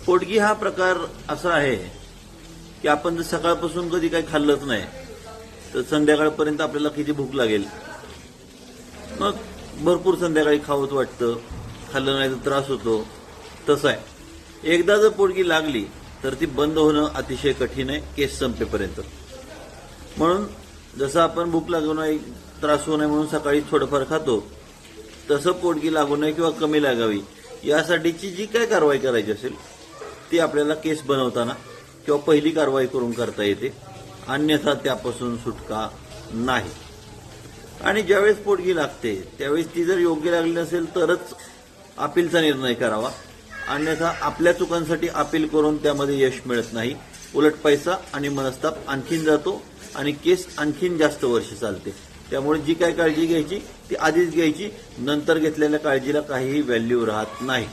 पोटगी हा प्रकार असा आहे की आपण जर सकाळपासून कधी काही खाल्लंच नाही तर संध्याकाळपर्यंत आपल्याला किती भूक लागेल, मग भरपूर संध्याकाळी खावंच वाटतं, खाल्लं नाही तर त्रास होतो. तसं आहे, एकदा जर पोटगी लागली तर ती बंद होणं अतिशय कठीण आहे केस संपेपर्यंत. म्हणून जसं आपण भूक लागू नये, त्रास होऊ नये म्हणून सकाळी थोडंफार खातो, तसं पोटगी लागू नये किंवा कमी लागावी यासाठीची जी काय कारवाई करायची असेल ती आपल्याला केस बनवताना किंवा पहिली कारवाई करून करता येते, अन्यथा त्यापासून सुटका नाही. आणि ज्यावेळेस पोटगी लागते त्यावेळेस ती जर योग्य लागली नसेल तरच अपीलचा निर्णय करावा, अन्यथा आपल्या चुकांसाठी अपील करून त्यामध्ये यश मिळत नाही, उलट पैसा आणि मनस्ताप आणखीन जातो आणि केस आणखीन जास्त वर्ष चालते. त्यामुळे जी काय काळजी घ्यायची ती आधीच घ्यायची, नंतर घेतलेल्या काळजीला काहीही व्हॅल्यू राहत नाही.